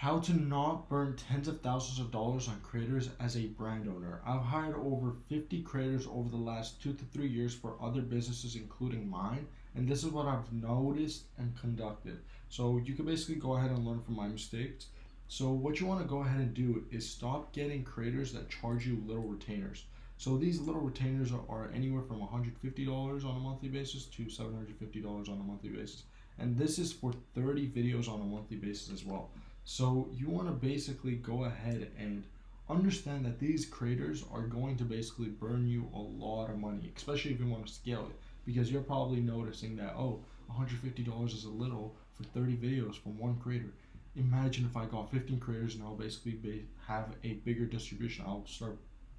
How to not burn tens of thousands of dollars on creators as a brand owner. I've hired over 50 creators over the last 2 to 3 years for other businesses, including mine, and this is what I've noticed and conducted. So you can basically go ahead and learn from my mistakes. So what you want to go ahead and do is stop getting creators that charge you little retainers. So these little retainers are anywhere from $150 on a monthly basis to $750 on a monthly basis. And this is for 30 videos on a monthly basis as well. So you want to basically go ahead and understand that these creators are going to basically burn you a lot of money, especially if you want to scale it, because you're probably noticing that, oh, $150 is a little for 30 videos from one creator. Imagine if I got 15 creators and I'll basically have a bigger distribution. I'll start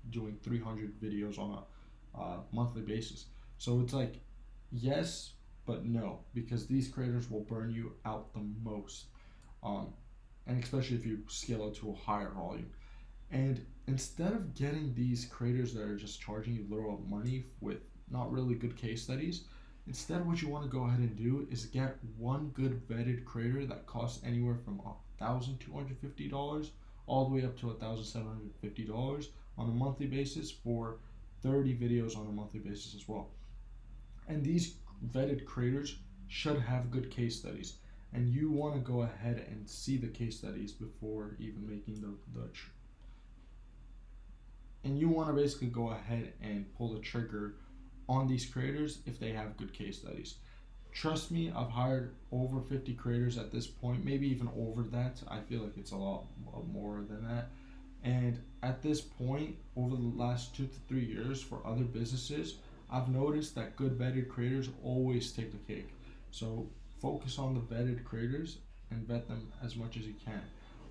doing 300 videos on a monthly basis. So it's like yes, but no, because these creators will burn you out the most. Um, and especially if you scale it to a higher volume. And instead of getting these creators that are just charging you little money with not really good case studies, instead what you want to go ahead and do is get one good vetted creator that costs anywhere from $1,250 all the way up to $1,750 on a monthly basis for 30 videos on a monthly basis as well. And these vetted creators should have good case studies, and you want to go ahead and see the case studies before even making and you want to basically go ahead and pull the trigger on these creators if they have good case studies. Trust me, I've hired over 50 creators at this point, maybe even over that. I feel like it's a lot more than that. And at this point, over the last 2 to 3 years for other businesses, I've noticed that good vetted creators always take the cake. So focus on the vetted creators and vet them as much as you can.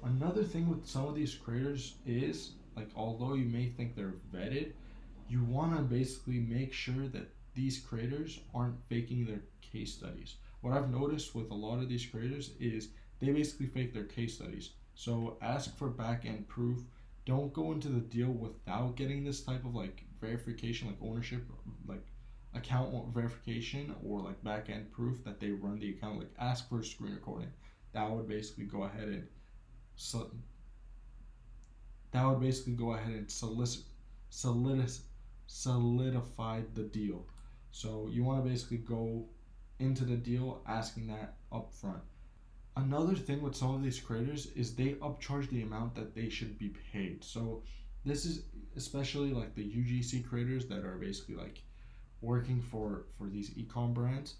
Another thing with some of these creators is, like, although you may think they're vetted, you want to basically make sure that these creators aren't faking their case studies. What I've noticed with a lot of these creators is they basically fake their case studies. So ask for back end proof. Don't go into the deal without getting this type of like verification, like ownership, like account verification, or like back end proof that they run the account. Like ask for a screen recording. That would basically go ahead and so that would basically go ahead and solidify the deal. So you want to basically go into the deal asking that up front. Another thing with some of these creators is they upcharge the amount that they should be paid. So this is especially like the UGC creators that are basically like working for these ecom brands.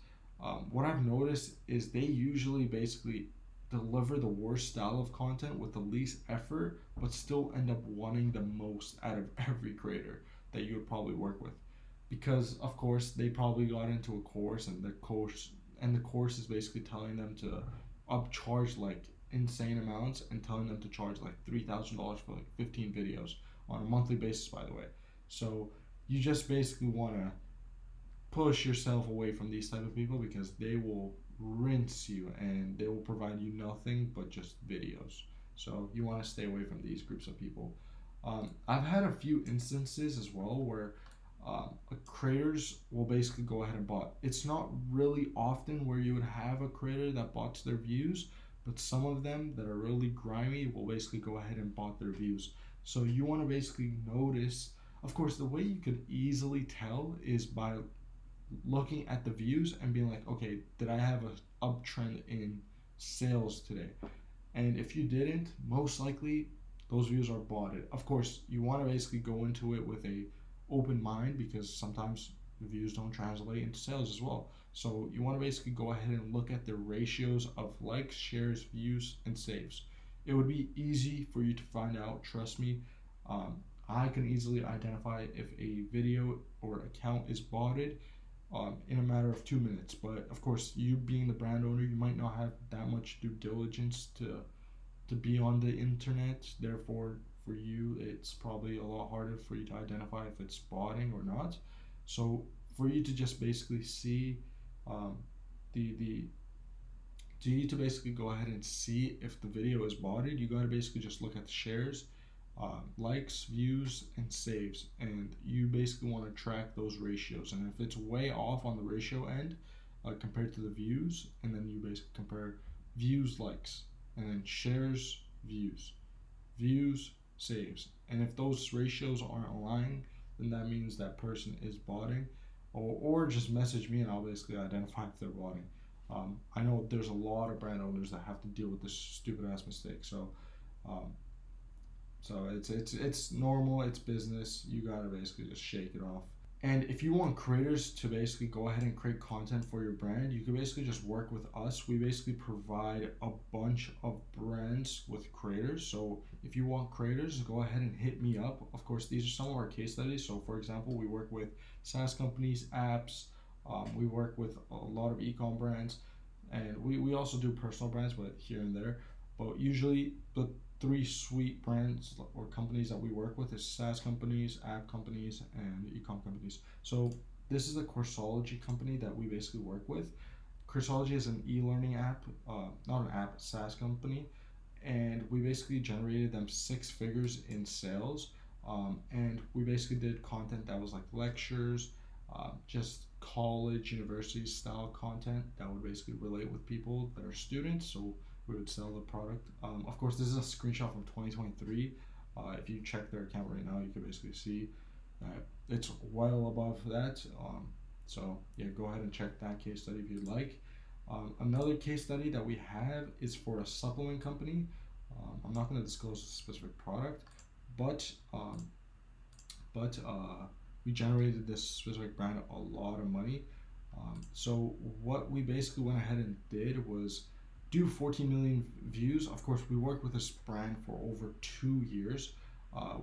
What I've noticed is they usually basically deliver the worst style of content with the least effort, but still end up wanting the most out of every creator that you would probably work with, because of course they probably got into a course, and the course is basically telling them to upcharge like insane amounts and telling them to charge like $3,000 for like 15 videos on a monthly basis, by the way. So you just basically want to push yourself away from these type of people, because they will rinse you and they will provide you nothing but just videos. So you want to stay away from these groups of people. I've had a few instances as well where creators will basically go ahead and bot. It's not really often where you would have a creator that bots their views, but some of them that are really grimy will basically go ahead and bot their views. So you want to basically notice. Of course, the way you could easily tell is by looking at the views and being like, okay, did I have an uptrend in sales today? And if you didn't, most likely those views are botted. Of course, you want to basically go into it with a open mind, because sometimes the views don't translate into sales as well. So you want to basically go ahead and look at the ratios of likes, shares, views, and saves. It would be easy for you to find out. Trust me. I can easily identify if a video or account is botted in a matter of 2 minutes. But of course, you being the brand owner, you might not have that much due diligence to be on the internet. Therefore, for you, it's probably a lot harder for you to identify if it's botting or not. So for you to just basically see um, the do you to basically go ahead and see if the video is botted, you got to basically just look at the shares, likes, views, and saves, and you basically want to track those ratios. And if it's way off on the ratio end compared to the views, and then you basically compare views, likes, and then shares, views. Views saves. And if those ratios aren't aligned, then that means that person is botting. Or just message me and I'll basically identify if they're botting. I know there's a lot of brand owners that have to deal with this stupid ass mistake. Um, so it's normal. It's business. You gotta basically just shake it off. And if you want creators to basically go ahead and create content for your brand, you can basically just work with us. We basically provide a bunch of brands with creators. So if you want creators, go ahead and hit me up. Of course, these are some of our case studies. So for example, we work with SaaS companies, apps. We work with a lot of e-com brands, and we also do personal brands, but here and there. But usually the three sweet brands or companies that we work with is SaaS companies, app companies, and e-com companies. So this is a Coursology company that we basically work with. Coursology is an e-learning app, not an app, SaaS company, and we basically generated them 6 figures in sales. And we basically did content that was like lectures, just college, university style content that would basically relate with people that are students. So we would sell the product. Of course, this is a screenshot from 2023. If you check their account right now, you can basically see that it's well above that. So yeah, go ahead and check that case study if you'd like. Another case study that we have is for a supplement company. I'm not going to disclose a specific product, but we generated this specific brand a lot of money. So what we basically went ahead and did was do 14 million views. Of course, we worked with this brand for over 2 years.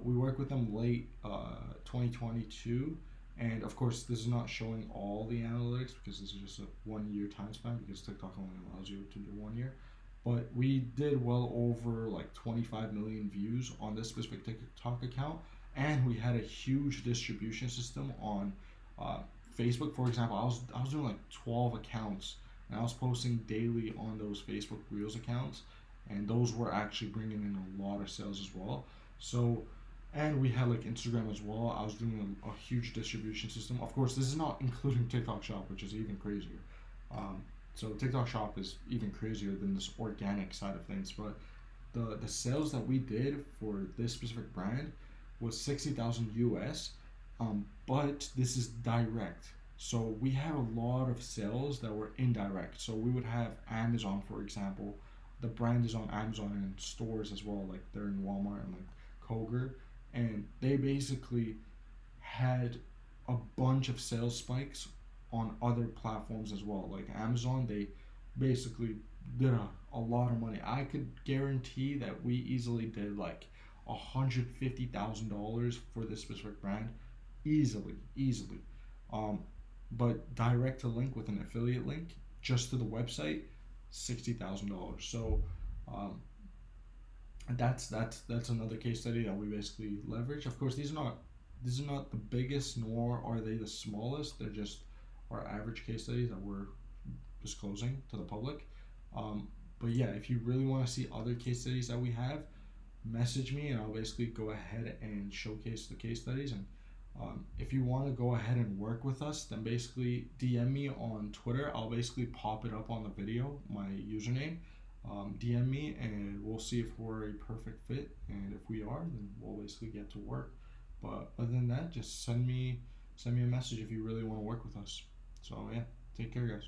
We worked with them late 2022. And of course, this is not showing all the analytics because this is just a 1 year time span because TikTok only allows you to do 1 year. But we did well over like 25 million views on this specific TikTok account. And we had a huge distribution system on uh, Facebook. For example, I was doing like 12 accounts and I was posting daily on those Facebook Reels accounts, and those were actually bringing in a lot of sales as well. So, and we had like Instagram as well. I was doing a huge distribution system. Of course, this is not including TikTok Shop, which is even crazier. Um, so TikTok Shop is even crazier than this organic side of things. But the sales that we did for this specific brand was 60,000 US. But this is direct. So we had a lot of sales that were indirect. So we would have Amazon, for example. The brand is on Amazon and stores as well, like they're in Walmart and like Kroger, and they basically had a bunch of sales spikes on other platforms as well. Like Amazon, they basically did a lot of money. I could guarantee that we easily did like $150,000 for this specific brand, easily, easily. Um, but direct to link with an affiliate link just to the website, $60,000. So um, that's another case study that we basically leverage. Of course, these are not the biggest, nor are they the smallest. They're just our average case studies that we're disclosing to the public. Um, but yeah, if you really want to see other case studies that we have, message me and I'll basically go ahead and showcase the case studies. And if you want to go ahead and work with us, then basically DM me on Twitter. I'll basically pop it up on the video, my username. DM me and we'll see if we're a perfect fit. And if we are, then we'll basically get to work. But other than that, just send me a message if you really want to work with us. So yeah, take care, guys.